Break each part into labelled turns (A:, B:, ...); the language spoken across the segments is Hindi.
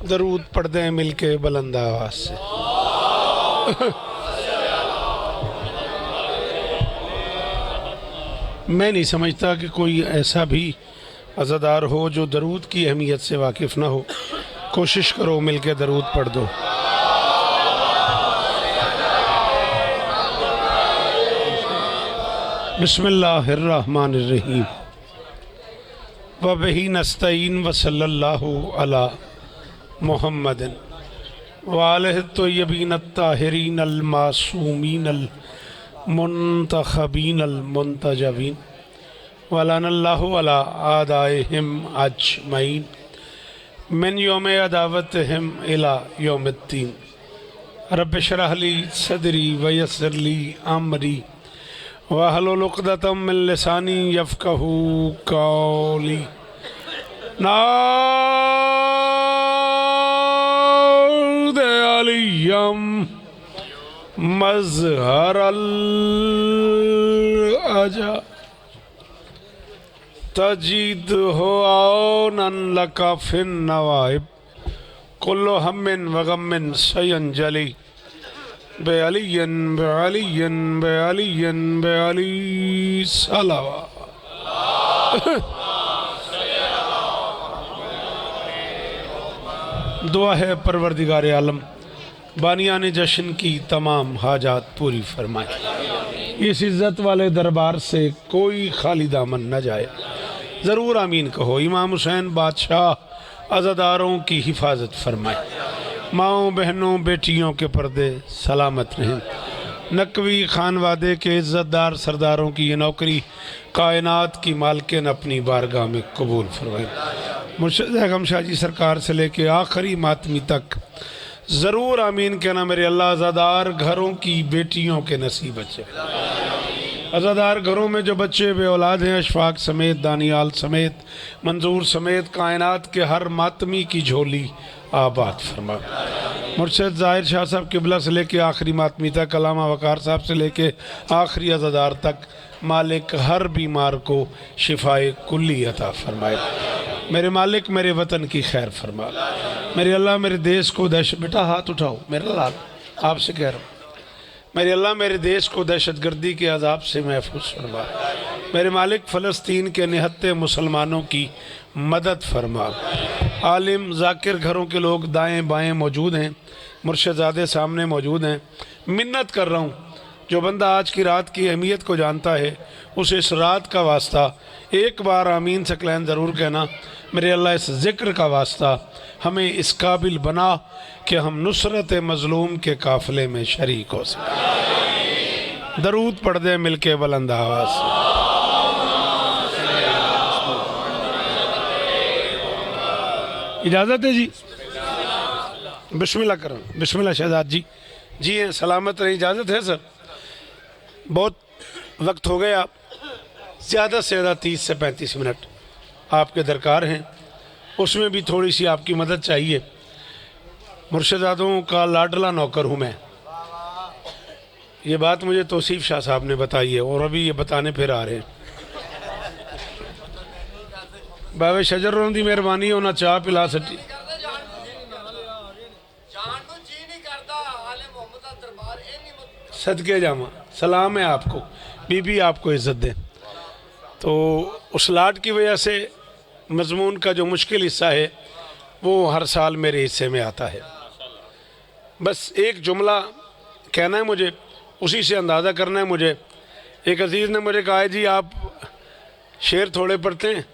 A: दरूद पढ़ते हैं मिलके बुलंद आवाज से। मैं नहीं समझता कि कोई ऐसा भी अज़ादार हो जो दरूद की अहमियत से वाकिफ़ ना हो। कोशिश करो मिलके दरूद पढ़ दो। बिस्मिल्लाहिर्रहमानिर्रहीम व बिही नस्तईन व सल्लल्लाहु अला मुहम्मदिन व आलिहि तय्यबीन अत्ताहिरीन अल मासूमीन अल मुंतखबीन अल मुंतजबीन व लअनल्लाहु अला आदाइहिम अजमईन मिन यौम अदावतिहिम इला यौमिद्दीन। रब्बि इश्रह ली सदरी व यस्सिर ली अमरी वहलुल उक़दतम मिन लिसानी यफ़क़हू क़ौली। नाद अलियम मज़हरल अजा तजीद हो औनन लका फिन नवाइब कुल्लु हम्मिन व गम्मिन सयंजली बे अलियन बे अलियन बे अलियन बे अली सलावा। दुआ है परवरदिगार आलम बानियाने जश्न की तमाम हाजात पूरी फरमाए। इस इज़्ज़त वाले दरबार से कोई खाली दामन न जाए। ज़रूर आमीन कहो। इमाम हुसैन बादशाह अज़ादारों की हिफाजत फरमाए। माओं बहनों बेटियों के पर्दे सलामत रहें। नकवी खानवादे के इज़्ज़तदार सरदारों की ये नौकरी कायनात की मालकिन अपनी बारगाह में कबूल फरमाएं। मुर्शिद अहकम शाह जी सरकार से लेके आखिरी मातमी तक ज़रूर आमीन कहना मेरे अल्लाह। अज़ादार घरों की बेटियों के नसीब अच्छे। अज़ादार घरों में जो बच्चे बे औलाद हैं अशफाक समेत दानियाल समेत मंजूर समेत कायनात के हर मातमी की झोली आबाद फरमा। मुर्शिद ज़ाहिर शाह साहब किबला से लेके आखिरी मातमी तक अल्लामा वकार साहब से लेके आखिरी अज़ादार तक मालिक हर बीमार को शिफाए कुल्ली अता फरमाए। मेरे मालिक मेरे वतन की खैर फरमा। मेरे अल्लाह मेरे देश को दहशत बेटा हाथ उठाओ मेरा लाल आपसे कह रहा हूँ। मेरे अल्लाह मेरे देश को दहशतगर्दी के अजाब से महफूज फरमा। मेरे मालिक फ़लस्तीन के निहत्ते मुसलमानों की मदद फरमा। आलिम ज़ाकिर घरों के लोग दाएं बाएं मौजूद हैं। मुर्शिदाज़ादे सामने मौजूद हैं। मिन्नत कर रहा हूँ जो बंदा आज की रात की अहमियत को जानता है उसे इस रात का वास्ता एक बार आमीन सकलैन ज़रूर कहना। मेरे अल्लाह इस ज़िक्र का वास्ता हमें इस काबिल बना कि हम नुसरत मज़लूम के काफ़िले में शरीक हो सकें। दरूद पढ़ दें मिलके बुलंद आवाज़ से। इजाज़त है जी। बिस्मिल्लाह करो। बिस्मिल्लाह शहजाद जी। जी हैं सलामत रहें। इजाज़त है सर। बहुत वक्त हो गया। ज़्यादा से ज़्यादा 30 से 35 मिनट आपके दरकार हैं। उसमें भी थोड़ी सी आपकी मदद चाहिए। मुर्शिदादों का लाडला नौकर हूँ मैं। ये बात मुझे तौसीफ़ शाह साहब ने बताई है और अभी ये बताने फिर आ रहे हैं। बाबे शजर दी मेहरबानी होना चाह पिला सटी सदके जामा। सलाम है आपको। बीबी आपको इज़्ज़त दे। तो उस लाड की वजह से मज़मून का जो मुश्किल हिस्सा है वो हर साल मेरे हिस्से में आता है। बस एक जुमला कहना है मुझे, उसी से अंदाज़ा करना है मुझे। एक अजीज़ ने मुझे कहा है जी आप शेर थोड़े पढ़ते हैं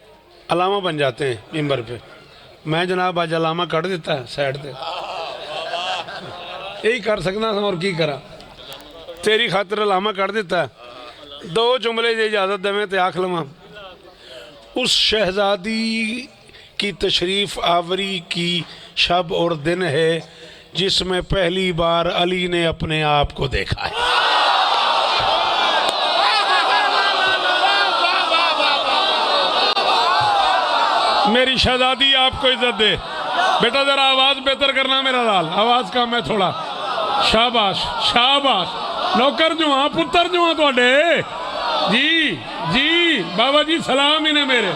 A: अलामा बन जाते हैं मिंबर पे। मैं जनाब आज अलामा कट देता है साइड पे। यही कर सकना था और की करा। तेरी खातिर अलामा कट देता है। दो जुमले जो इजाज़त देवें तो आख लवा। उस शहजादी की तशरीफ़ आवरी की शब और दिन है जिसमें पहली बार अली ने अपने आप को देखा है। मेरी शहजादी आपको इज्जत दे। बेटा जरा आवाज़ बेहतर करना मेरा लाल। आवाज़ कम है थोड़ा। शाबाश शाबाश। नौकर जो हाँ पुत्र जो हाँ थोड़े जी जी बाबा जी सलाम ही ने मेरे।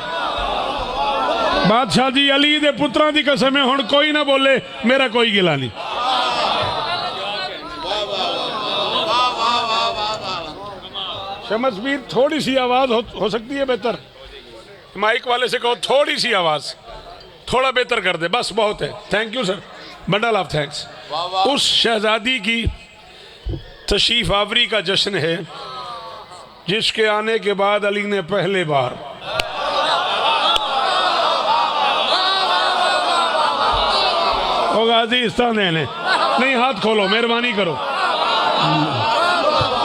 A: बादशाह जी अली दे पुत्रां दी कसम है, हुण कोई ना बोले मेरा कोई गिला नहीं। शमसबीर थोड़ी सी आवाज हो सकती है बेहतर, माइक वाले से कहो थोड़ी सी आवाज थोड़ा बेहतर कर दे, बस बहुत है। Thank you sir, bundle of thanks. उस शहजादी की तशरीफ आवरी का जश्न है जिसके आने के बाद अली ने पहले बार गाजी इस तरह देने नहीं, हाथ खोलो मेहरबानी करो,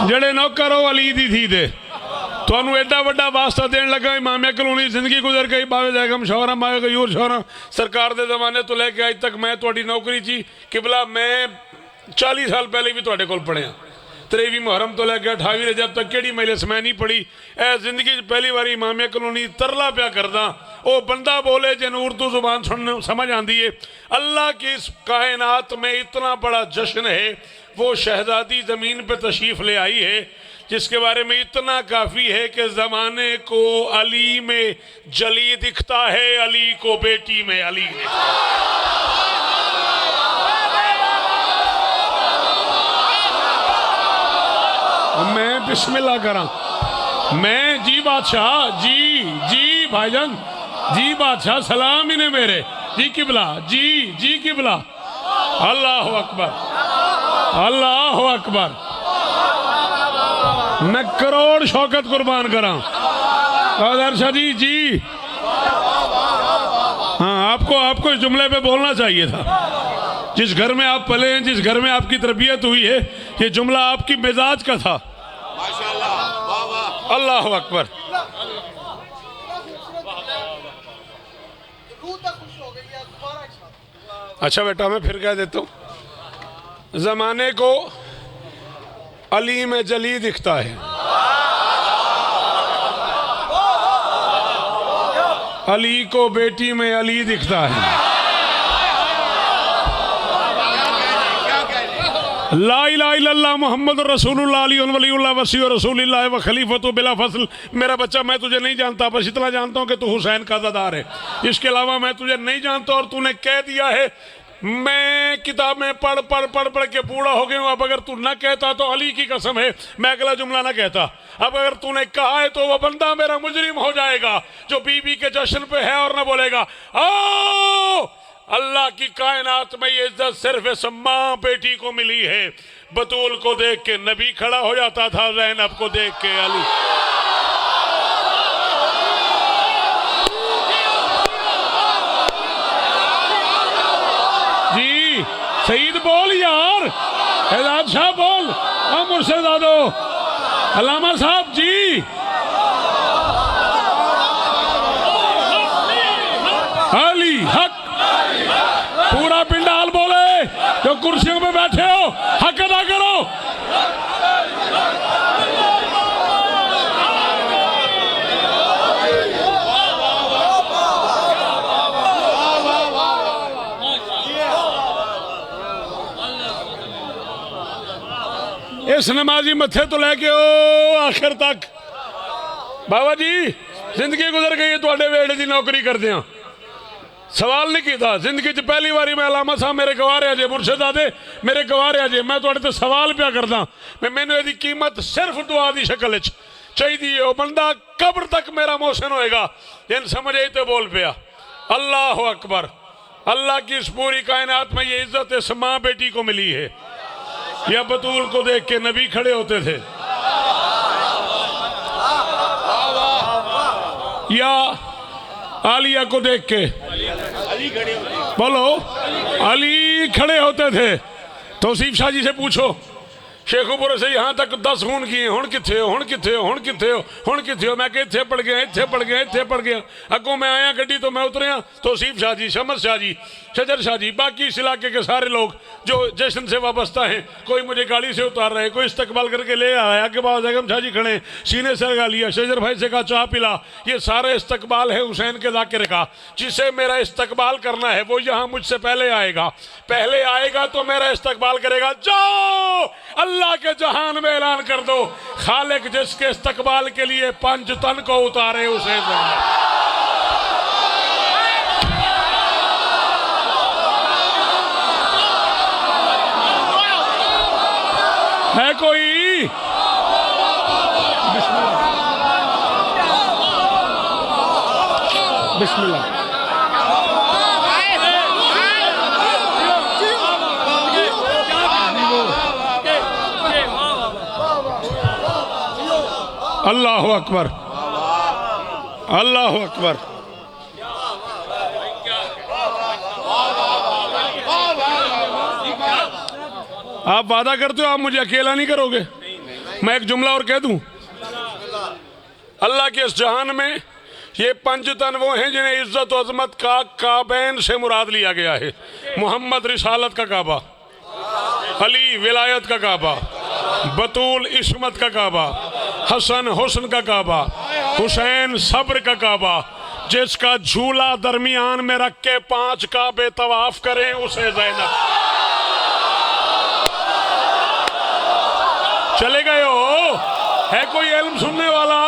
A: जड़े नौकर हो अली दी थी दे थानू एडा वड्डा वास्ता देन लगा। इमामिया कलोनी जिंदगी गुजर गई, बावे जैगम शौहरा मावे गयूर शौहरा सरकार दे जमाने तो लैके अज तक मैं तुहाडी नौकरी ची किबला, मैं 40 साल पहले भी तुहाडे कोल पढ़िया, 23 मुहर्रम तो लैके 28 रजब तक केड़ी मजलिस मैं नहीं पढ़ी। ए जिंदगी पहली बारी इमामिया कलोनी तरला प्या करदा, ओ बंदा बोले जिन उर्दू जुबान सुन समझ आती है। अल्लाह की इस कायनात में इतना बड़ा जश्न है, वो शहजादी ज़मीन पे तशरीफ़ ले आई है जिसके बारे में इतना काफ़ी है कि ज़माने को अली में जली दिखता है, अली को बेटी में अली दिखता है। मैं बिस्मिल्लाह करा, मैं जी बादशाह जी भाईजान जी बादशाह सलाम ही ने मेरे जी किबला जी किबला, अल्लाह अकबर अल्लाह अकबर। मैं करोड़ शौकत कुर्बान करा शाह जी हाँ, आपको इस जुमले पे बोलना चाहिए था। जिस घर में आप पले हैं, जिस घर में आपकी तरबियत हुई है, ये जुमला आपकी मिजाज का था। अल्लाह अकबर। अच्छा बेटा मैं फिर कह देता हूँ, जमाने को अली में जली दिखता है, अली को बेटी में अली दिखता है। ला इलाहा इल्लल्लाह मुहम्मद रसूलुल्लाह अली वलीउल्लाह वसी रसूलुल्लाह व खलीफतु बिला फसल। मेरा बच्चा मैं तुझे नहीं जानता, बस इतना जानता हूँ कि तू हुसैन का ज़ादार है, इसके अलावा मैं तुझे नहीं जानता। और तूने कह दिया है, मैं किताब में पढ़ के बूढ़ा हो गया हूँ। अब अगर तू ना कहता तो अली की कसम है मैं अगला जुमला ना कहता। अब अगर तूने कहा है तो वह बंदा मेरा मुजरिम हो जाएगा जो बीबी के जश्न पे है और ना बोलेगा आओ। अल्लाह की कायनात में ये इज्जत सिर्फ इस माँ बेटी को मिली है। बतूल को देख के नबी खड़ा हो जाता था, ज़ैनब को देख के अली। जी सईद बोल यार, एजाज शाह बोल, मुर्शद दादो, अल्लामा साहब जी, अली हक। पूरा पिंडाल बोले जो कुर्सियों पे बैठे हो हक अदा करो। इस नमाजी मथे तो लेके ओ आखिर तक बाबा जी जिंदगी गुजर गई है, तुहाडे वेड़े की नौकरी करते हैं। सवाल नहीं किया जिंदगी च पहली बारी मैं अलामा साहब मेरे गवारे जे मुर्शदादे मेरे गवारे जे मैं तुहाडे ते सवाल पिया करदा। मैं मैनू इहदी कीमत सिर्फ दुआ की शक्ल चाहिए। वो बंदा कब्र तक मेरा मोहसिन होएगा जिन समझ आई तो बोल पिया अल्लाह अकबर। अल्लाह की इस पूरी कायनात में ये इज्जत इस माँ बेटी को मिली है। या बतूल को देख के नबी खड़े होते थे, या आलिया को देख के बोलो अली खड़े होते थे। तौसीफ शाह जी से पूछो, शेखुपुर से यहाँ तक 10 खून किए, हुण किथे हो, हुण किथे हो, हुण किथे हो, हुण किथे हो। मैं कि इत्थे पड़ गया, इत्थे पड़ गया, इत्थे पड़ गया। अगों मैं आया गड्डी तो मैं उतरिया। तौसीफ शाह जी, शमस शाह जी, शजर शाह जी, बाकी इस इलाके के सारे लोग जो जश्न से वाबस्ता हैं, कोई मुझे गाड़ी से उतार रहे, कोई इस्तकबाल करके ले आया। आगे बाद बेगम शाह जी खड़े, सीने से लगा लिया, शजर भाई से कहा चाह पिला। ये सारे इस्तकबाल है हुसैन के ज़ाकिर का। जिसे मेरा इस्तकबाल करना है वो यहाँ मुझसे पहले आएगा तो मेरा इस्तकबाल करेगा। जाओ अल्लाह के जहान में ऐलान कर दो, खालिक जिसके इस्तकबाल के लिए 5 तन को उतारे उसे कोई? बिस्मिल्लाह। अल्लाह अकबर, अल्लाह अकबर। आप वादा करते हो आप मुझे अकेला नहीं करोगे? मैं एक जुमला और कह दूं। अल्लाह के इस जहान में ये पंज तन वो हैं जिन्हें इज्जत और अजमत का काबैन से मुराद लिया गया है। मोहम्मद रिसालत का काबा, अली विलायत का काबा, बतूल इस्मत का काबा, हसन हुस्न का काबा, हुसैन सब्र का काबा। जिसका झूला दरमियान में रख के 5 काबे तवाफ करें उसे ज़ैनब। चले गए हो? है कोई इल्म सुनने वाला?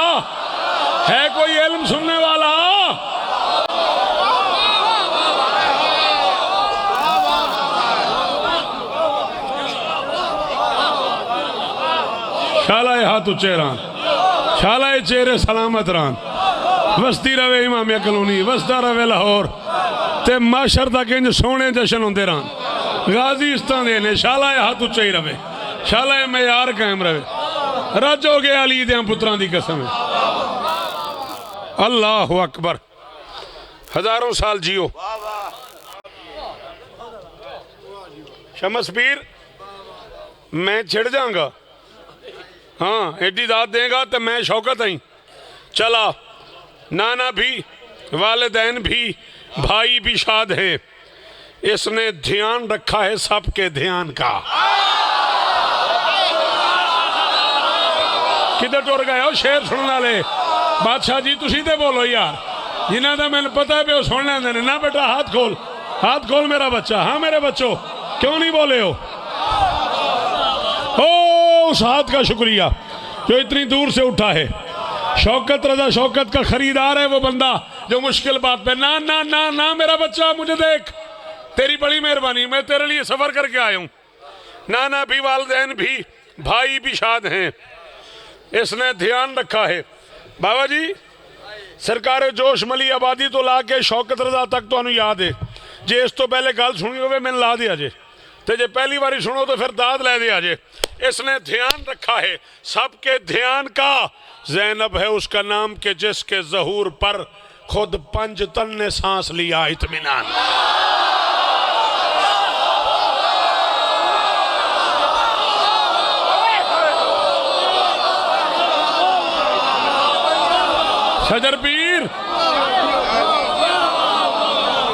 A: है कोई इल्म सुनने वाला? शालाए हाथ उच्चे रान, शालाए चेहरे सलामत रान, वस्ती रवे इमामिया कलोनी, वसदा रवे लाहौर ते माशर तक इंज सोने जशन होंदे रान। गाजी इस तरह दे ने, शालाए हाथ उच्चे ही रवे, शालाए मयार कायम रवे। रज हो गया अली दे पुत्रां दी कसम है। अल्लाह अकबर। हजारों साल जियो। शमस पीर मैं छिड़ जाऊंगा, हाँ एडी दाद देगा तो मैं शौकत आई। चला नाना भी, वालिदैन भी, भाई भी शाद है। इसने ध्यान रखा है सबके ध्यान का। किधर टुर गए हो शेर सुनने वाले? बादशाह जी तुसी ते बोलो यार, जिन्हों का मैंने पता है वो सुन लेंगे ना। बेटा हाथ खोल, हाथ खोल मेरा बच्चा। हाँ मेरे बच्चों क्यों नहीं बोले हो? ओ उस हाथ का शुक्रिया जो इतनी दूर से उठा है। शौकत रजा शौकत का खरीदार है वो बंदा जो मुश्किल बात पे ना ना ना ना मेरा बच्चा मुझे देख, तेरी बड़ी मेहरबानी, मैं तेरे लिए सफर करके आया हूँ। नाना भी, वालिदैन भी, भाई भी शाद हैं। इसने ध्यान रखा है। बाबा जी सरकार जोश मली आबादी तो ला के शौकत रजा तक तो याद है जे। इस तो पहले गल सुनी हो मैंने ला दिया जे, तो जे पहली बारी सुनो तो फिर दाद लै दिया जे। इसने ध्यान रखा है सबके ध्यान का। ज़ैनब है उसका नाम के जिसके ज़हूर पर खुद 5 तन ने सांस लिया इत्मीनान। शजर पीर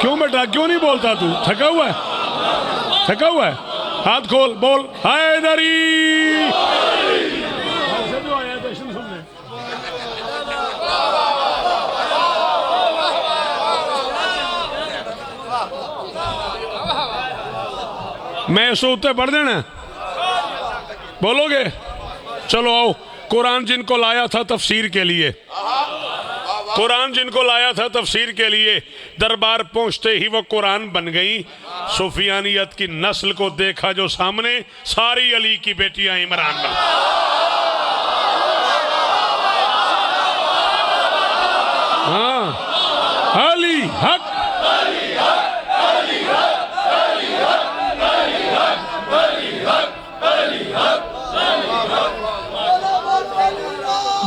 A: क्यों बेटा क्यों नहीं बोलता तू? थका हुआ है? थका हुआ है? हाथ खोल बोल हैदरी। मैं इसको उत्ते पढ़ देना, बोलोगे? चलो आओ। कुरान जिनको लाया था तफसीर के लिए, कुरान जिनको लाया था तफसीर के लिए, दरबार पहुंचते ही वो कुरान बन गई। सुफियानियत की नस्ल को देखा जो सामने, सारी अली की बेटियां इमरान बन। हाँ अली हक,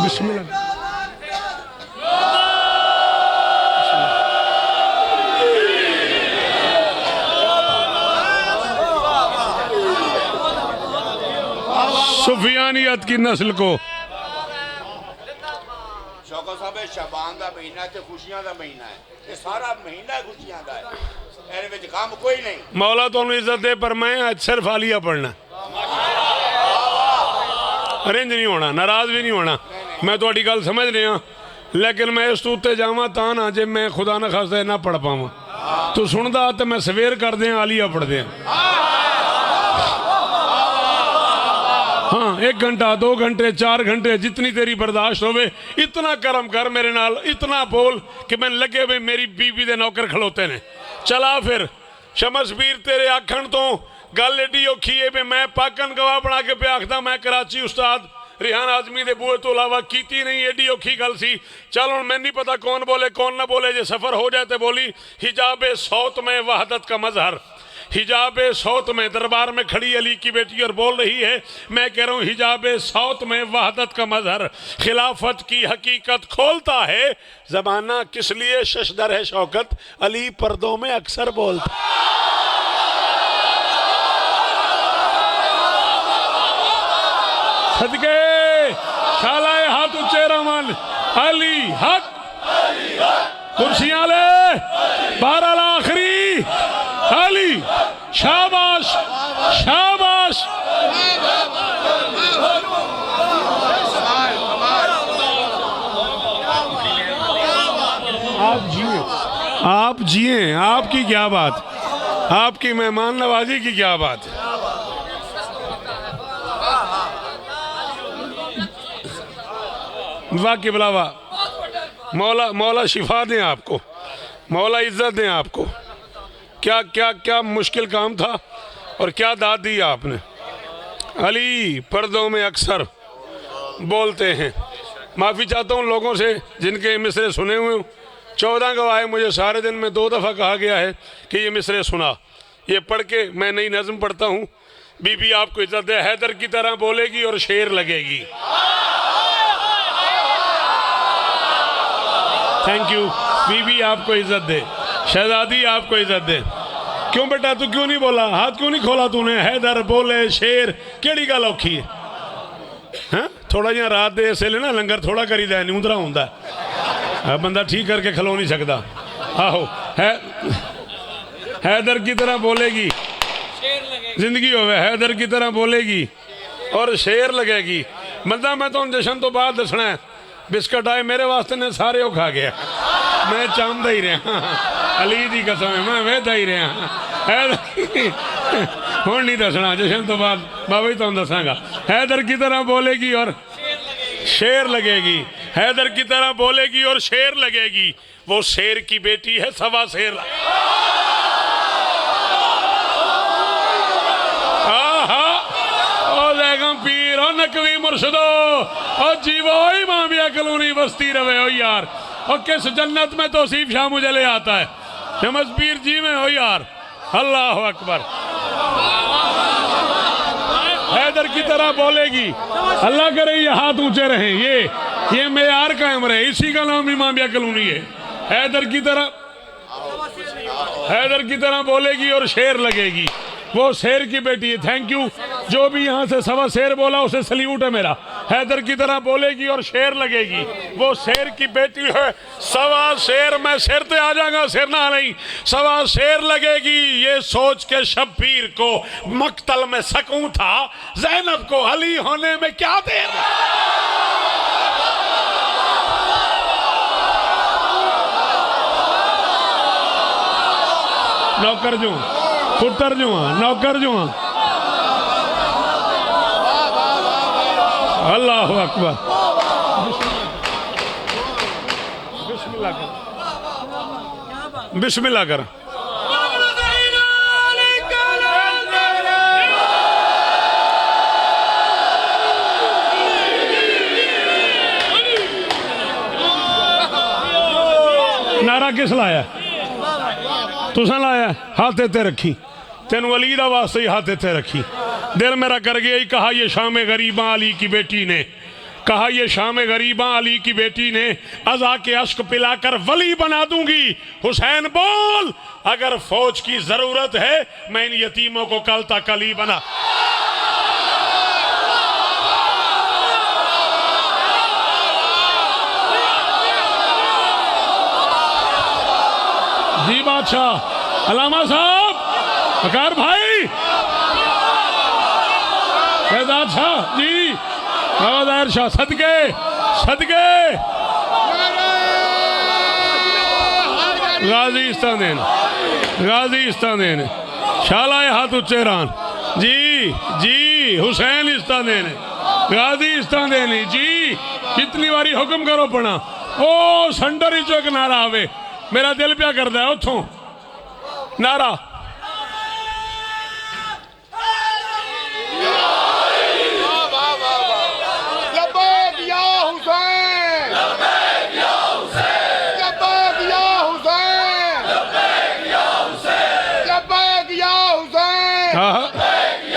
A: बिस्मिल्लाह। सुफियानियत की नस्ल को
B: शबान का महीना ते खुशियां का महीना है, ये सारा महीना खुशियां का है, इहदे विच काम कोई नहीं।
A: मौला तो इज्जत दे पर मैं आज सिर्फ आलिया पढ़ना, अरेंज नहीं होना, नाराज भी नहीं होना। मैं थोड़ी गल समझ रहा, लेकिन मैं इस उत्ते जावा ता ना जे मैं खुदा ना खास्ता ना पढ़ पावा। तू सुनदा तो मैं सवेर कर दें आलिया पढ़ दें। हाँ 1 घंटा 2 घंटे 4 घंटे जितनी तेरी बर्दाश्त होवे इतना करम कर मेरे नाल, इतना बोल कि मैं लगे वे मेरी बीवी दे नौकर खलोते ने। चला फिर शमस पीर तेरे आखण तो गल एडी औखी है भी मैं पाकन गवाह बना के पे आखदा मैं कराची उस्ताद रिहान आजमी दे बूहे तो अलावा कीती नहीं। एडी औखी गल सी। चल हुण मैं नहीं पता कौन बोले कौन ना बोले, जे सफ़र हो जाए तो बोली हिजाब सौत में वहदत का मजहर, हिजाब सौत में दरबार में खड़ी अली की बेटी और बोल रही है, मैं कह रहा हूँ हिजाब सौत में वहदत का मजहर, खिलाफत की हकीकत खोलता है जमाना, किस लिए शशदर है शौकत, अली पर्दों में अक्सर बोलता। सदके शालाए हाथ ऊंचे रमन, अली हक, कुर्सियां ले, बारह आखिरी, अली, शाबाश शाबाश। आप जिए, आपकी क्या बात, आपकी मेहमान नवाजी की क्या बात। वाह के बुलावा, मौला मौला शिफा दें आपको, मौला इज्जत दें आपको। क्या क्या क्या मुश्किल काम था और क्या दाद दी आपने। अली पर्दों में अक्सर बोलते हैं। माफ़ी चाहता हूँ लोगों से जिनके मिसरे सुने हुए हूँ। 14 गवाह मुझे सारे दिन में 2 दफ़ा कहा गया है कि ये मिसरे सुना। ये पढ़ के मैं नई नज़म पढ़ता हूँ। बीबी आपको इज्जत दे, हैदर की तरह बोलेगी और शेर लगेगी। Thank you. बीबी आपको इज्जत दे, शहजादी आपको इज्जत दे। क्यों बेटा तू क्यों नहीं बोला, हाथ क्यों नहीं खोला तूने। हैदर बोले शेर केड़ी गल औखी है। हाँ थोड़ा जिहा रात दे इस वेले ना लंगर थोड़ा करी दा नहीं उंदरा होंदा बंदा ठीक करके खलो नहीं सकता। आहो है हैदर की तरह बोलेगी, जिंदगी होवे हैदर की तरह बोलेगी और शेर लगेगी। बंदा मैं तो जश्न तो बाद दसना है। बिस्कट आए मेरे वास्ते ने सारे वो खा गया, मैं चाहता ही रहा। अली दी कसम है मैं वेदा ही रहा। हूँ नहीं दसना, जश्न तो बाद बाबा ही तुम दसागा। हैदर की तरह बोलेगी और शेर लगेगी, हैदर की तरह बोलेगी और शेर लगेगी। वो शेर की बेटी है सवा शेर। पीर और नकवी मुर्शदो और जीवो इमामिया कलोनी बसती रहे हो यार। और किस जन्नत में तौसीफ शाह मुझे ले आता है। शमस पीर जी में हो यार। अल्लाह अकबर। हैदर की तरह बोलेगी, अल्लाह करे ये हाथ ऊंचे रहे, ये मेयार कायम रहे। इसी का नाम इमामिया कलोनी है। हैदर की तरह बोलेगी और शेर लगेगी। वो शेर की बेटी है। Thank you. जो भी यहाँ से सवा शेर बोला उसे सल्यूट है मेरा। हैदर की तरह बोलेगी और शेर लगेगी। वो शेर की बेटी है। सवा शेर मैं सिर पे आ जाऊंगा, सिर ना नहीं, सवा शेर लगेगी। ये सोच के शब्बीर को मक्तल में सकूं था, ज़ैनब को अली होने में क्या देर। नौकर जो पुत्र जो नौकर जो। अल्लाह अकबर। बिस्मिल्लाह कर, बिस्मिल्लाह कर। नारा किस लाया, तुसा लाया। हाथ इत्ते रखी, तेन अली दा वास्ते ही हाथ इत्ते रखी। दिल मेरा कर गया ही। कहा ये शाम गरीबा अली की बेटी ने, कहा ये शाम गरीबा अली की बेटी ने, अज़ा के अश्क पिलाकर वली बना दूंगी। हुसैन बोल, अगर फौज की जरूरत है मैं इन यतीमों को कल तक अली बना। जी बादशाह, अलामा साहब, अकार भाई, शहजाद शाह जी, हवादार शाह, सदके सदके। गाजी इस्तादेन, गाजी इस्तादेन, शालाए हाथ उच्चे रान जी जी। हुसैन इस्तादेन, गाजी इस्तादेन जी। कितनी बारी हुक्म करो पढ़ा। ओ संडर ही चो एक नारा आवे, मेरा दिल प्या करता है उथों नारा। हाँ
B: लब्बैक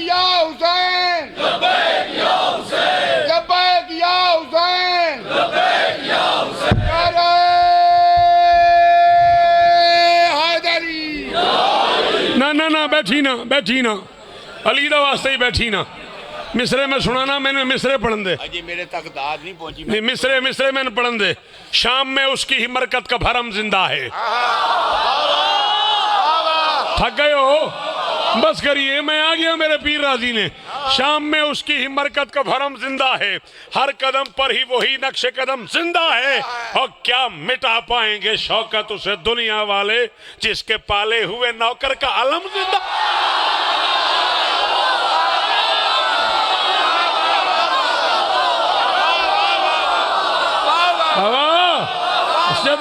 B: या हुसैन, लब्बैक या हुसैन, नारे हैदरी।
A: ना ना ना बैठी ना, बैठी ना, अली दा वास्ते ही बैठी ना। मिसरे में सुनाना, मैंने मिसरे पढ़न दे।
B: अजी मेरे तक दाद नहीं पहुंची।
A: नहीं, मिसरे मिसरे मैंने पढ़न दे। शाम में उसकी ही मरकत का भरम जिंदा है। थक गए हो, बस करिए, मैं आ गया, मेरे पीर राजी ने। शाम में उसकी ही मरकत का भरम जिंदा है, हर कदम पर ही वही नक्शे कदम जिंदा है। और क्या मिटा पाएंगे शौकत उसे दुनिया वाले, जिसके पाले हुए नौकर का अलम जिंदा।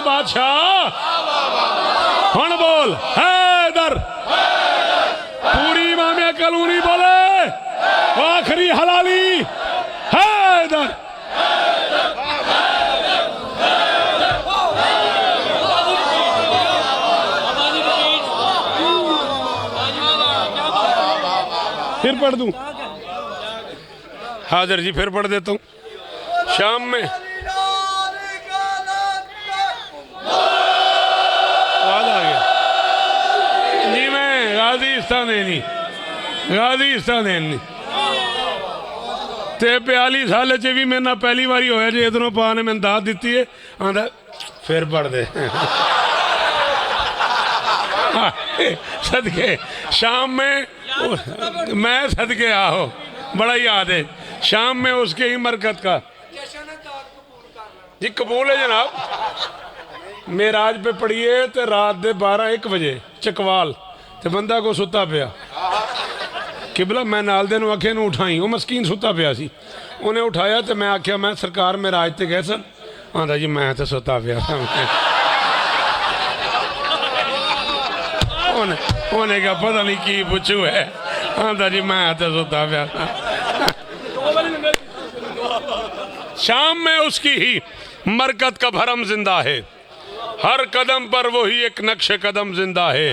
A: बादशाह हुण बोल हैदर, पूरी इमामिया कलूनी बोले, आखिरी हलाली हैदर। फिर पढ़ दूं हाजिर जी, फिर पढ़ देता हूं। शाम में गाजी ते 42 साल च भी मेरे ना पहली बारी होया जे इधरों पा ने मैंने दाद दी है। आंदा फिर पढ़ दे सदके शाम में मैं सदके आहो, बड़ा याद है। शाम में उसके ही मरकत का जी कबूल है जनाब। मेराज पे पढ़िए तो रात दे 12-1 बजे चकवाल ते बंदा को सुता पिया किबला, मैं नाल दे आखे नूं उठाई, वो मस्कीन सुता पिया सी। उन्हें उठाया तो मैं आख्या मैं सरकार मेराज ते गए सन। आंदा जी मैं तो सुता पिया था। उन्हें क्या पता नहीं की पूछू है। आंदा जी मैं तो सुता पिया था। शाम में उसकी ही मरकत का भरम जिंदा है, हर कदम पर वही एक नक्श कदम जिंदा है।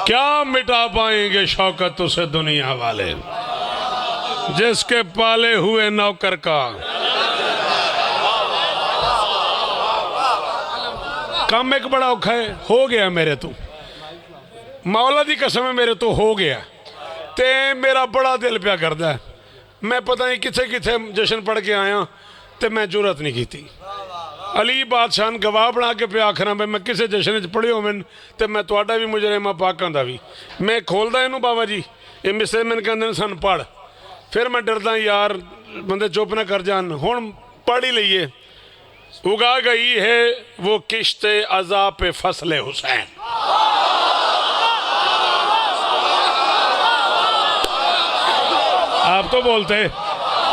A: क्या मिटा पाएंगे शौकत उसे दुनिया वाले, जिसके पाले हुए नौकर का काम एक बड़ा औखा है। हो गया मेरे तो, मौला दी कसम है मेरे तो हो गया। ते मेरा बड़ा दिल प्या करता है। मैं पता नहीं किथे किथे जश्न पढ़ के आया ते मैं जुरत नहीं की। अली बादशाह गवाह बना के पे आखना भाई मैं किसी जश्न च पढ़े हो मैन तो मैं तुहाडा भी मुजरिमा पाकां दा भी। मैं खोलदा इनू बाबा जी ये मिसरे मैंने कहते सन पढ़, फिर मैं डरदा यार बंदे चुप ना कर जान। हुण पढ़ ही लईए। उगा गई है वो किश्ते अज़ा पे फसले हुसैन। आप तो बोलते,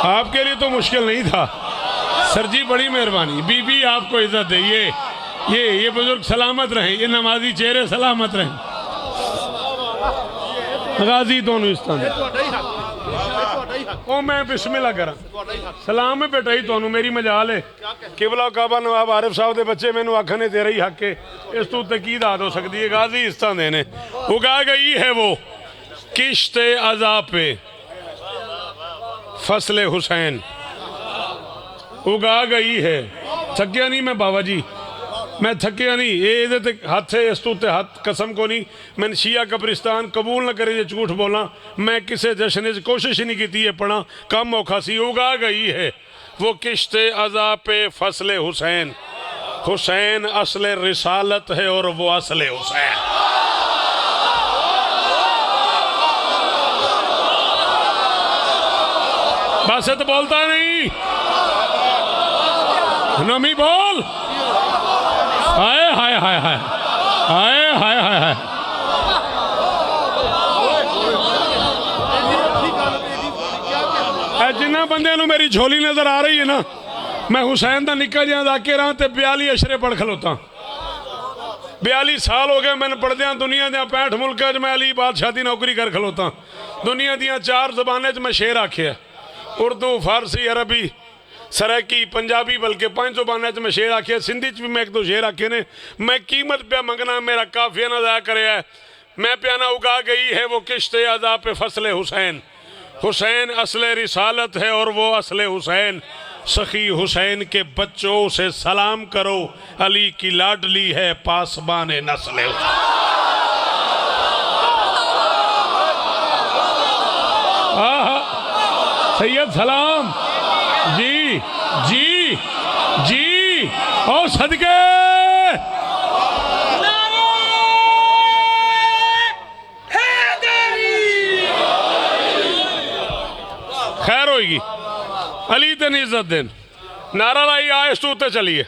A: आपके लिए तो मुश्किल नहीं था सर जी, बड़ी मेहरबानी। बीबी आपको इज्जत दे। ये बुजुर्ग सलामत रहें, ये नमाजी चेहरे सलामत रहें। गाजी दोनों इस तरह ओ मैं बिस्मिल्लाह करा सलाम में बेटा ही ਤੁਹਾਨੂੰ मेरी मजाल है। किबला काबा नवाब आरिफ साहब के बच्चे मैनू आखने तेरा ही हक है, इस तू उत्ते की दाद हो सकती है। गाजी इस तरह ने उगा गई है वो किश्ते अज़ा पे फसले हुसैन। उगा गई है, थकिया नहीं मैं बाबा जी, मैं थकिया नहीं। ये हथ है इस तो हथ कसम को नहीं। मैंने शिया कब्रिस्तान कबूल न करे जो झूठ बोला। मैं किसी जश्न च कोशिश नहीं की है पढ़ा, कम औखा सी। उगा गई है वो किश्ते अज़ा पे फसले हुसैन। हुसैन असले रिसालत है और वो असले हुसैन। बस तो बोलता नहीं, नमी बोल। हाय हाय हाय हाय हाय हाय हाय हाय। जिन्ना बंदे मेरी झोली नजर आ रही है ना, मैं हुसैन का निक्का जिहा जाके रहा तो 42 अशरे पढ़ खलोता। 42 साल हो गए मैंने पढ़द्या। दुनिया दे 65 मुल्कों च मैं अली बादशाह की नौकरी कर खलोता। दुनिया दियाँ 4 ज़बानें च मैं शेर आखे, उर्दू, फारसी, अरबी, सराकी, पंजाबी, बल्कि 5 ज़बानें च मैं शेर आखे। सिंधी च भी मैं 1-2 शेर आखे ने। मैं कीमत पे मंगना, मेरा काफिया ना ज़ाया करे है। मैं प्याना उगा गई है वो किश्ते अदा पे फसले हुसैन। हुसैन असले रिसालत है और वो असले हुसैन। सखी हुसैन के बच्चों से सलाम करो, अली की लाडली है पासबान नस्ल हुसैन। सैयद सलाम जी जी जी और सदके खैर होगी। अली तेन इज्जत देन नारा लाई आयस्तू ते चलिए,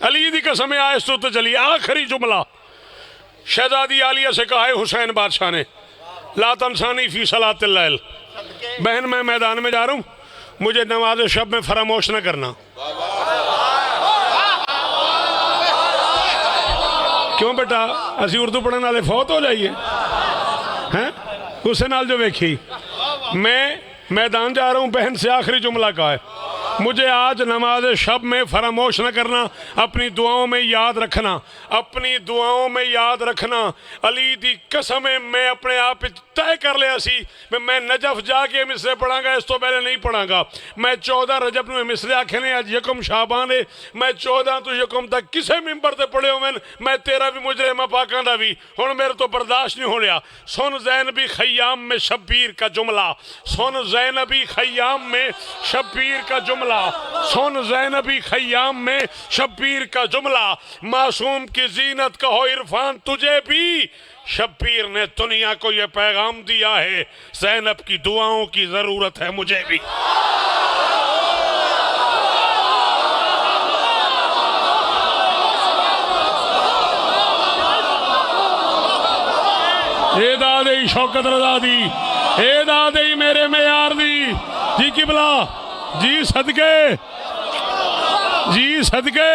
A: अली दी कसम आयस्तू ते चलिए। आखिरी जुमला शहजादी आलिया से कहा है हुसैन बादशाह ने, ला तंसानी फी सलातिल लैल। बहन मैं मैदान में जा रहा हूँ, मुझे नमाज शब में फरामोश न करना। क्यों बेटा असी उर्दू पढ़ने वाले फौत हो जाइए हैं? उससे नाल जो वेखी मैं मैदान जा रहा हूँ, बहन से आखिरी जुमला कहा है, मुझे आज नमाज शब में फरामोश न करना, अपनी दुआओं में याद रखना, अपनी दुआओं में याद रखना। अली दी कसम है मैं अपने आप तय कर लिया सी मैं नजफ जाके मिसरे पढ़ांगा, इस तो पहले नहीं पढ़ांगा। मैं 14 रजब में मिसरे आखे ने, अज यकम शाबान है, मैं 14 तो यकम तक किसे मिंबर ते पढ़े हो मैं तेरा भी मुजरिम पाकां दा भी हुण मेरे तो बर्दाश्त नहीं हो रहा। सुन ज़ैनबी खय्याम में शब्बीर का जुमला, सुन ज़ैनबी खय्याम में शब्बीर का जुमला, सुन ज़ैनबी खय्याम में शब्बीर का जुमला। मासूम की जीनत कहो इरफान तुझे भी, शब्बीर ने दुनिया को यह पैगाम दिया है, ज़ैनब की दुआओं की जरूरत है मुझे भी। ए दादे शौकत रज़ा दी, ए दादे मेरे में यार दी जी किबला जी सदके जी सदके।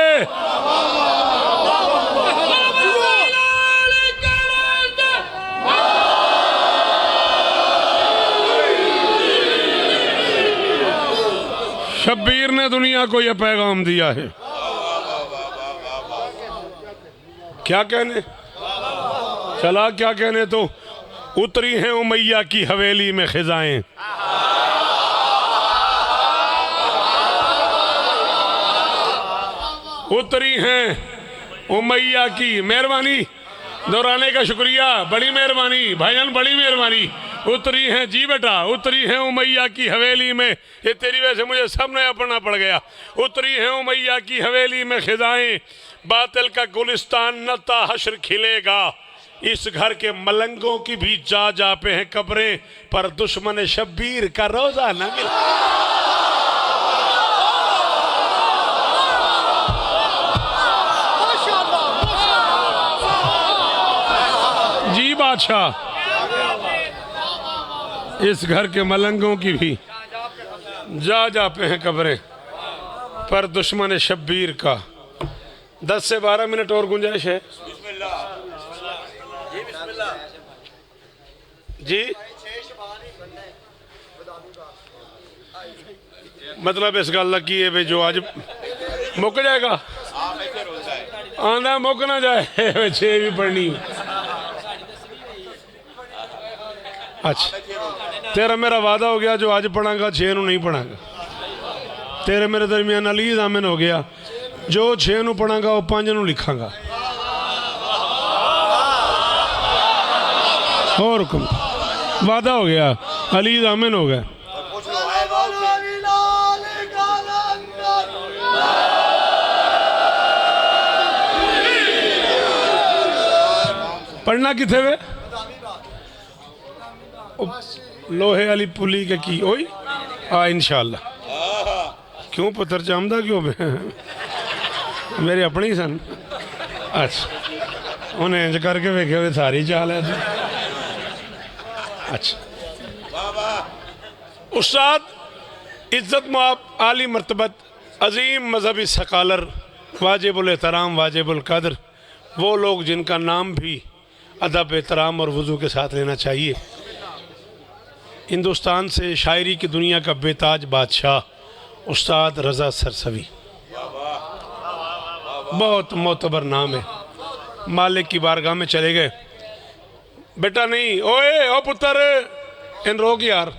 A: शब्बीर ने दुनिया को यह पैगाम दिया है, क्या कहने चला क्या कहने, तो उतरी हैं उमैया की हवेली में खिजाएं, उतरी हैं उमैया की। मेहरबानी दोहराने का शुक्रिया, बड़ी मेहरबानी भाईजान, बड़ी मेहरबानी। उतरी हैं जी बेटा, उतरी हैं उमैया की हवेली में, ये तेरी वजह से मुझे सब नया पढ़ना पड़ गया। उतरी हैं उमैया की हवेली में खिजाएं, बातिल का गुलिस्तान नता हश्र खिलेगा। इस घर के मलंगों की भी जा जा पे हैं कब्रें, पर दुश्मन शब्बीर का रोजा न मिला। जी बादशाह, इस घर के मलंगों की भी जा जा पे हैं कब्रें, पर दुश्मन शब्बीर का। 10 से 12 मिनट और गुंजाइश है जी। मतलब इस गल की है जो आज मुक जाएगा, आंदा मुक ना जाए, 6 भी पढ़नी। अच्छा तेरा मेरा वादा हो गया, जो आज पढ़ांगा 6 नूं नहीं पढ़ांगा। तेरे मेरे दरमियान अली जामिन हो गया, जो 6 नूं पढ़ांगा वो 5 नूं लिखांगा। और हुक्म वादा हो गया, अली जामिन हो गया। पढ़ना किथे वे लोहे वाली पुली के की ओई इंशाअल्लाह। क्यों पुत्र चाहता क्यों मेरे अपने ही सन। अच्छा उन्हें इंज करके वेखे हुए सारी चाल है। अच्छा उस्ताद इज्जत माब आली मर्तबत अजीम मजहबी सकालर वाजिबुल एहतराम वाजिबुल कदर, वो लोग जिनका नाम भी अदब एहतराम और वज़ू के साथ लेना चाहिए। हिंदुस्तान से शायरी की दुनिया का बेताज बादशाह उस्ताद रज़ा सरसवी, बहुत मोतबर नाम है। मालिक की बारगाह में चले गए, बेटा नहीं, ओए ओ पुत्र इन रोक यार,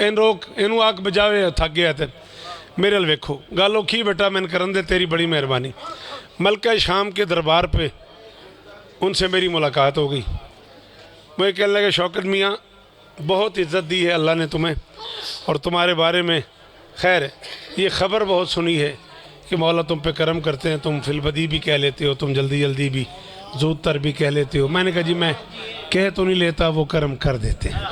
A: इन रोक, इनू आग बजावे, थक गया ते मेरे अल वेखो। गल औखी बेटा, मैंने करन दे, तेरी बड़ी मेहरबानी। मलका शाम के दरबार पे उनसे मेरी मुलाकात हो गई। मुझे कहने लगे शौकत मियाँ बहुत इज़्ज़त दी है अल्लाह ने तुम्हें और तुम्हारे बारे में, खैर ये ख़बर बहुत सुनी है कि मौला तुम पे करम करते हैं, तुम फिलबदी भी कह लेते हो, तुम जल्दी जल्दी भी ज़ूतर भी कह लेते हो। मैंने कहा जी मैं कह तो नहीं लेता, वो करम कर देते हैं।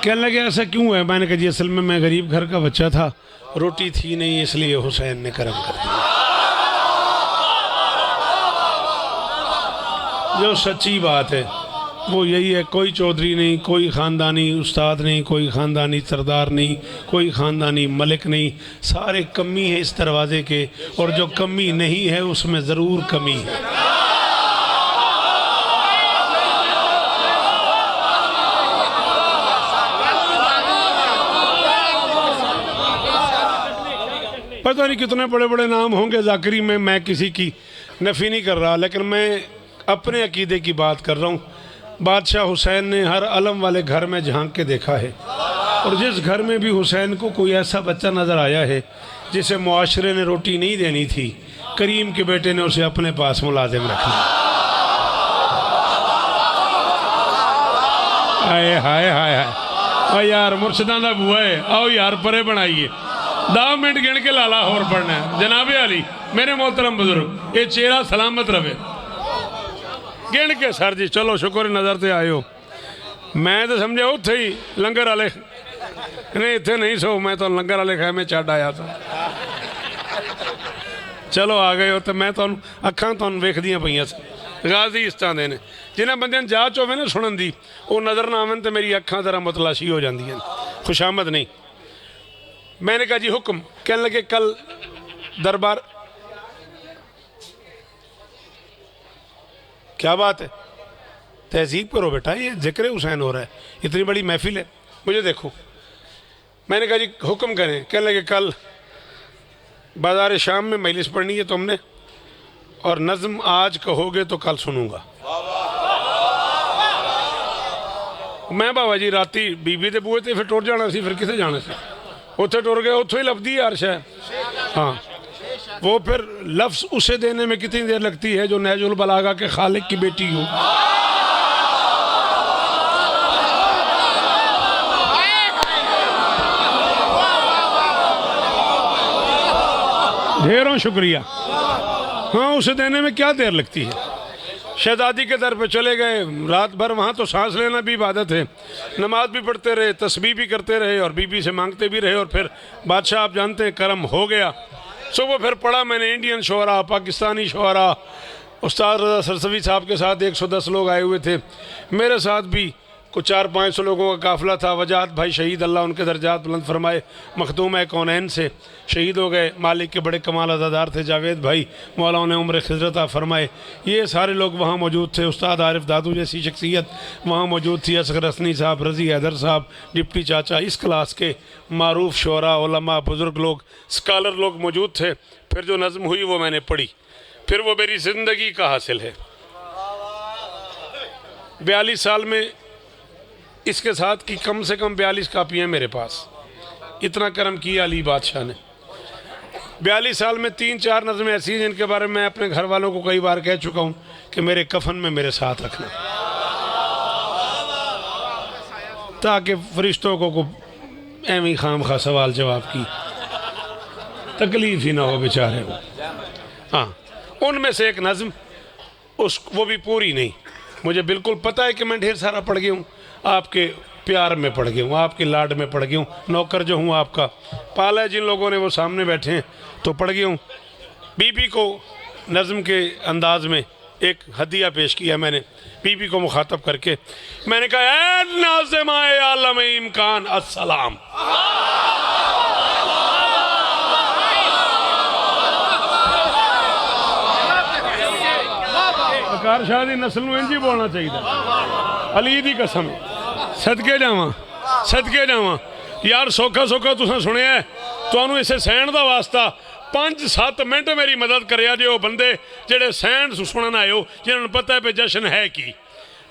A: कहने लगे ऐसा क्यों है? मैंने कहा जी असल में मैं गरीब घर का बच्चा था, रोटी थी नहीं, इसलिए हुसैन ने करम कर दिया। जो सच्ची बात है वो यही है, कोई चौधरी नहीं, कोई ख़ानदानी उस्ताद नहीं, कोई ख़ानदानी सरदार नहीं, कोई ख़ानदानी मलिक नहीं, सारे कमी है इस दरवाज़े के, और जो कमी नहीं है उसमें ज़रूर कमी है। पता नहीं कितने बड़े बड़े नाम होंगे ज़ाकरी में, मैं किसी की नफ़ी नहीं कर रहा, लेकिन मैं अपने अकीदे की बात कर रहा हूँ। बादशाह हुसैन ने हर अलम वाले घर में झांक के देखा है, और जिस घर में भी हुसैन को कोई ऐसा बच्चा नज़र आया है जिसे मुआशरे ने रोटी नहीं देनी थी, करीम के बेटे ने उसे अपने पास मुलाजिम रखा। हाय हाय हाय हाय यार, मुर्शदा दा बुआ है, आओ यार परे बनाइए, 10 मिनट गिन के लाला होर पढ़ना है। जनाबे अली मेरे मोहतरम बुजुर्ग, ये चेहरा सलामत रहे, गिन के सर जी। चलो शुक्र नज़र से आयो, मैं तो समझा उत्थे ही लंगर वाले नहीं, इतने नहीं सो, मैं तो लंगर वाले खाए में छड़ आया था। चलो आ गए हो तो मैं तो अखा तो वेखदियाँ पईयां गाजी इस तरह दे ने, जिन्हें बंद जाच होवे ना सुनन दी, वो नज़र ना आवन तो मेरी अखा जरा मुतलाशी हो जांदियां, खुशामद नहीं। मैंने कहा जी हुक्म। कहने लगे कल दरबार, क्या बात है? तहजीब करो बेटा, ये जिक्र हुसैन हो रहा है, इतनी बड़ी महफिल है, मुझे देखो। मैंने कहा जी हुक्म करें। कहने लगे कल बाज़ार शाम में मजलिस पढ़नी है तुमने, और नज़म आज कहोगे तो कल सुनूंगा। मैं बाबा जी राती बीबी के बूहे ते फिर टुर जाना सी, फिर किसे जाना सी, उत्थे टुर गए, उत्थों ही लभदी यार शायद। हाँ, वो फिर लफ्ज़ उसे देने में कितनी देर लगती है जो नहजुल बलागा के खालिक की बेटी हो। ढेरों शुक्रिया। हाँ, उसे देने में क्या देर लगती है। शहजादी के दर पे चले गए, रात भर वहाँ तो सांस लेना भी इबादत है, नमाज भी पढ़ते रहे, तस्बीह भी करते रहे, और बीबी से मांगते भी रहे, और फिर बादशाह आप जानते हैं करम हो गया। सुबह फिर पढ़ा मैंने इंडियन शोरा, पाकिस्तानी शोरा, उस्ताद रज़ा सरसवी साहब के साथ 110 लोग आए हुए थे, मेरे साथ भी कुछ 400-500 लोगों का काफ़िला था। वजाहत भाई शहीद, अल्लाह उनके दर्जात बुलंद फरमाए, मखदूम है कौनैन से शहीद हो गए। मालिक के बड़े कमाल अज़ादार थे जावेद भाई, मौला उन्हें उम्र खिजरत फरमाए। ये सारे लोग वहाँ मौजूद थे। उस्ताद आरिफ दादू जैसी शख्सियत वहाँ मौजूद थी, असगर हसनी साहब, रज़ी हैदर साहब, डिप्टी चाचा, इस क्लास के मारूफ शोरा, उलमा, बुज़ुर्ग लोग, स्कॉलर लोग मौजूद थे। फिर जो नज़म हुई वो मैंने पढ़ी, फिर वो मेरी ज़िंदगी का हासिल है। 42 साल में इसके साथ की कम से कम 42 कापियाँ मेरे पास। इतना करम किया अली बादशाह ने। 42 साल में 3-4 नज़में ऐसी हैं जिनके बारे में मैं अपने घर वालों को कई बार कह चुका हूँ कि मेरे कफन में मेरे साथ रखना, ताकि फरिश्तों को एवं खाम खा सवाल जवाब की तकलीफ ही ना हो बेचारे को। हाँ, उनमें से एक नज़म, वो भी पूरी नहीं, मुझे बिल्कुल पता है कि मैं ढेर सारा पढ़ गया हूँ, आपके प्यार में पड़ गया हूँ, आपके लाड में पड़ गया हूँ, नौकर जो हूँ आपका, पाला है जिन लोगों ने वो सामने बैठे हैं तो पड़ गया हूँ। बीबी को नज़म के अंदाज में एक हदिया पेश किया मैंने, बीबी को मुखातब करके मैंने कहा, ऐ नाज़िमाए आलम इम्कान अस्सलाम, कार शादी नस्ल में इंजी बोलना चाहिए। अली दी कसम सदके जावा यार, सौखा सौखा तुसां सुनिया, तुहानूं इसे सहण दा वास्ता 5-7 मिनट मेरी मदद करे जे वो बंदे जेड़े सैन सुनन आए हो जिन्होंने पता है पे जश्न है की।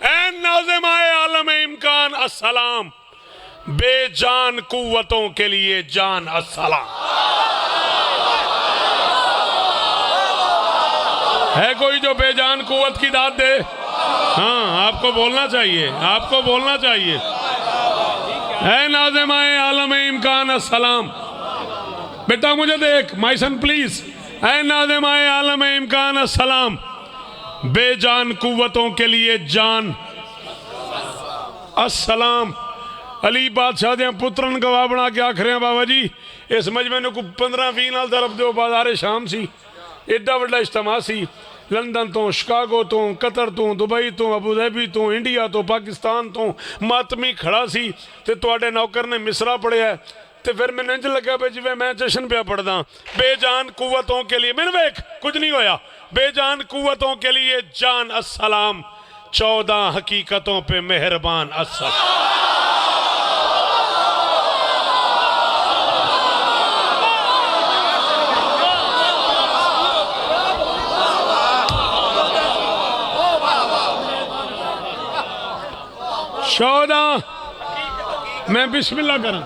A: ऐ नाज़िम आए आलम इम्कान अस्सलाम, बेजान कुव्वतों के लिए जान अस्सलाम। है कोई जो बेजान कुव्वत की दाद दे? हाँ, आपको बोलना चाहिए, आपको बोलना चाहिए। ऐ नाज़िम आए आलम इम्कान अस्सलाम, बेटा मुझे देख, माय सन प्लीज। ऐ नाज़िम आए आलम इम्कान अस्सलाम, बेजान कुव्वतों के लिए जान अस्सलाम। अली बादशाह दे पुत्रन गवाह बना के आख रहे हैं बाबा जी इस मजमे को 15-20 नाल तरफ दो बाजारे शाम सी, एडा वड्डा इज्तमा सी, लंदन तो, शिकागो तो, कतर तो, दुबई तो, अबू धाबी तो, इंडिया तो, पाकिस्तान तो मातमी खड़ा सी ते तुहाडे नौकर ने मिसरा पढ़िया तो फिर मैंने इंज लगा पे जिवें मैं जश्न पे पढ़दा। बेजान कुव्वतों के लिए, मैंने वेख कुछ नहीं होया, बेजान कुव्वतों के लिए जान अस्सलाम, 14 हकीकतों पे मेहरबान अस्सलाम। मैं बिस्मिल्लाह करा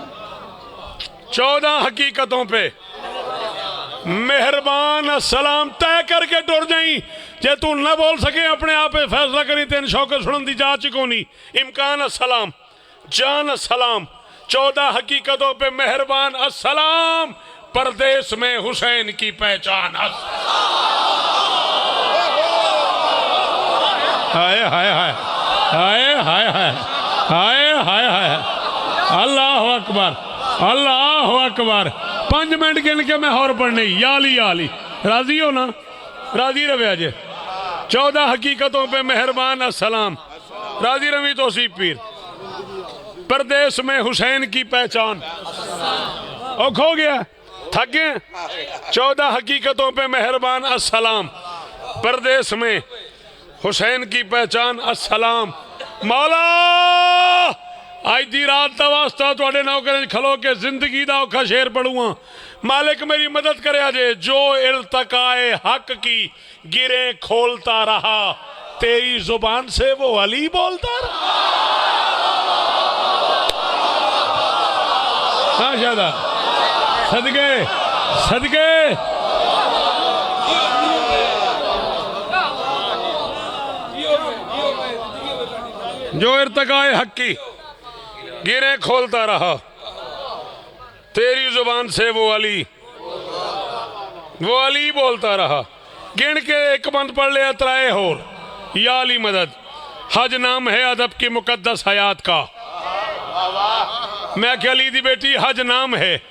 A: 14 हकीकतों पे मेहरबान अस्सलाम तय करके टुर जाई। जे तू न बोल सके अपने आप फैसला करी तेन शौकत सुनन दी जांच कोनी। इम्कान अस्सलाम, जान अस्सलाम, 14 हकीकतों पे मेहरबान अस्सलाम, परदेश में हुसैन की पहचान हाय हाय हाय हाय हाय हाय हाय हाय हाय। अल्लाह अकबर, अल्लाह अकबर। 5 मिनट गिन के मैं और पढ़ने याली याली। राजी हो ना? राजी रवे अजय। 14 हकीकतों पे मेहरबान अस्सलाम, राजी रवी तो सी पीर, परदेश में हुसैन की पहचान। ओ खो गया, थक गए। 14 हकीकतों पे मेहरबान अस्सलाम, परदेश में हुसैन की पहचान अस्सलाम। मौला आज दी रात का वास्ता तुहाडे नौकर खलो के जिंदगी दा औखा शेर पढ़ूंगा। मालिक मेरी मदद करे अजे। जो इल्तकाए हक की गिरे खोलता रहा, तेरी जुबान से वो अली बोलता रहा। हाँ शादा सदके सदके। जो इर्तकाए हक की गिरे खोलता रहा, तेरी जुबान से वो अली बोलता रहा। गिन के एक बंद पढ़ लिया त्राए होर। या अली मदद। हज नाम है अदब की मुकद्दस हयात का। मैं क्या अली दी बेटी हज नाम है।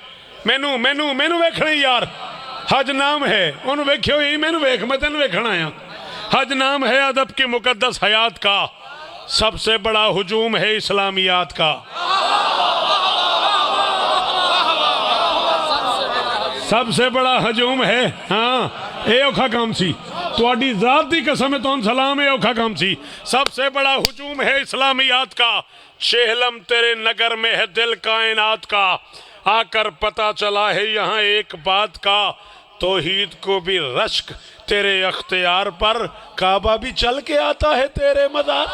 A: मैनू मैनू मैनू वेखना यार, हज नाम है। उन्होंने वेख्यो ही, मैनू वेख, मैं तेन वेखना आया। हज नाम है अदब की मुकद्दस हयात का, सबसे बड़ा हुजूम है इस्लामियात का। सबसे बड़ा हजूम है। हाँ ये औखा काम सी, तुहाडी जात दी कसम है तुम सलाम, ये औखा काम सी। सबसे बड़ा हुजूम है इस्लामियात का, शेहलम तेरे नगर में है दिल कायनात का। आकर पता चला है यहाँ एक बात का, तौहीद को भी रश्क तेरे अख्तियार पर, काबा भी चल के आता है तेरे मज़ार।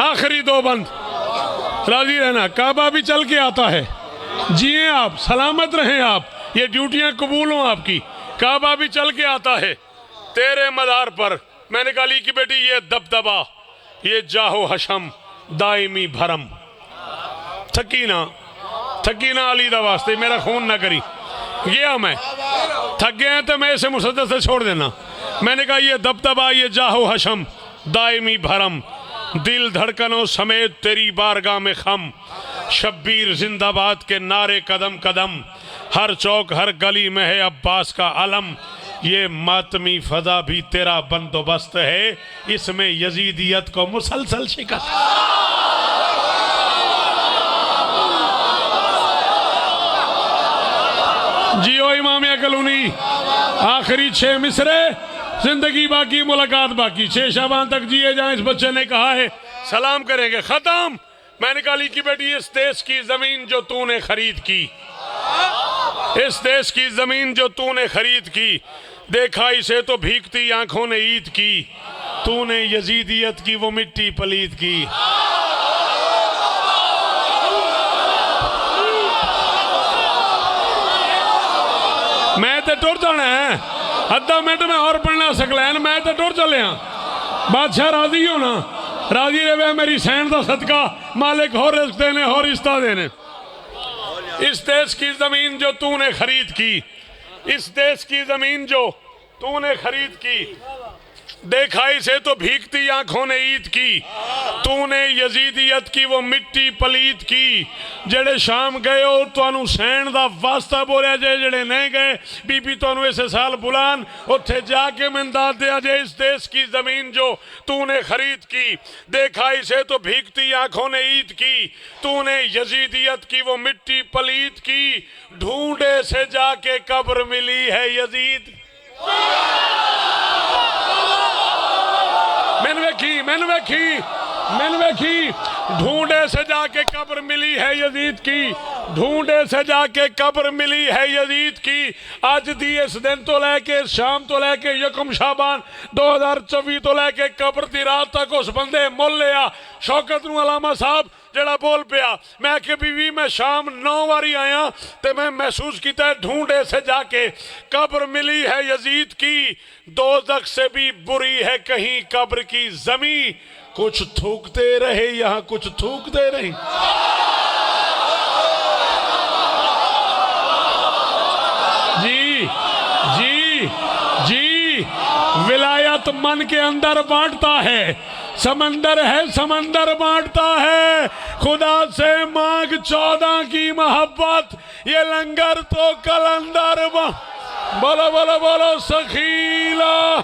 A: आखिरी 2 बंद, राजी रहना। काबा भी चल के आता है, जिए आप, सलामत रहें आप, ये ड्यूटियां कबूल हों आपकी। काबा भी चल के आता है तेरे मज़ार पर। मैंने कहा अली की बेटी ये दबदबा, ये जाहो हशम दायमी भरम। थकी ना अली दा वास्ते मेरा खून ना करी। गया मैं थक गया तो मैं इसे मुसद्दस से छोड़ देना। मैंने कहा ये दबदबा, ये जाहो हशम दायमी भरम, दिल धड़कनों समेत तेरी बारगाह में खम। शब्बीर जिंदाबाद के नारे कदम कदम, हर चौक हर गली में है अब्बास का अलम। ये मातमी फजा भी तेरा बंदोबस्त है, इसमें यजीदियत को मुसलसल शिकस्त। जियो इमामिया कॉलोनी। आखिरी 6 मिसरे, जिंदगी बाकी मुलाकात बाकी। 6 शाबान तक जिए जाएं, इस बच्चे ने कहा है। सलाम करेंगे। खत्म। मैंने कहा अली की बेटी, इस देश की जमीन जो तूने खरीद की, इस देश की जमीन जो तूने खरीद की, देखा इसे तो भीगती आंखों ने ईद की, तूने यजीदियत की वो मिट्टी पलीद की। मैं तो टुर जाना है, अद्धा मिनट में और पढ़ना सकलैन, मैं तो टुर चलिया। बादशाह राजी होना, राजी रहे मेरी सैन का सदका, मालिक हो रिस्क देने हो रिश्ता देने। इस देश की जमीन जो तूने खरीद की, इस देश की जमीन जो तूने खरीद की, देखा इसे तो भीगती आंखों ने ईद की, तूने यजीदियत की वो मिट्टी पलीत की। जेड़े शाम गए हो तुहानू सैन दा वास्ता बोलिया जे, जेड़े नहीं गए बीबी तुहानू इस साल बुलान, उत्थे जाके मैं दस दिया जे इस देश की जमीन जो तूने खरीद की, देखा इसे तो भीगती आंखों ने ईद की, तूने यजीदियत की वो मिट्टी पलीत की, ढूंढे से जाके कब्र मिली है यजीद। मैंने वेखी ढूंढे से जाके कब्र मिली है यजीद की, ढूंढे से जाके कब्र मिली है यजीद की। अज दी इस दिन तो लैके शाम तो लैके यकम शाबान 2024 तो लैके कब्र दी रात तक उस बंदे मुल लिया। शौकत नूं अलामा साहब जड़ा बोल पिया, मैं कि बीवी मैं शाम 9 बारी आया तो मैं महसूस किया ढूंढे से जाके कब्र मिली है यजीद की, दोज़ख से भी बुरी है कहीं कब्र की जमी, कुछ थूकते रहे यहाँ कुछ थूकते रहे। जी जी जी, विलायत मन के अंदर बांटता है, समंदर है समंदर बांटता है। खुदा से मांग 14 की मोहब्बत, ये लंगर तो कलंदर। बोलो बोलो बोलो सखीला।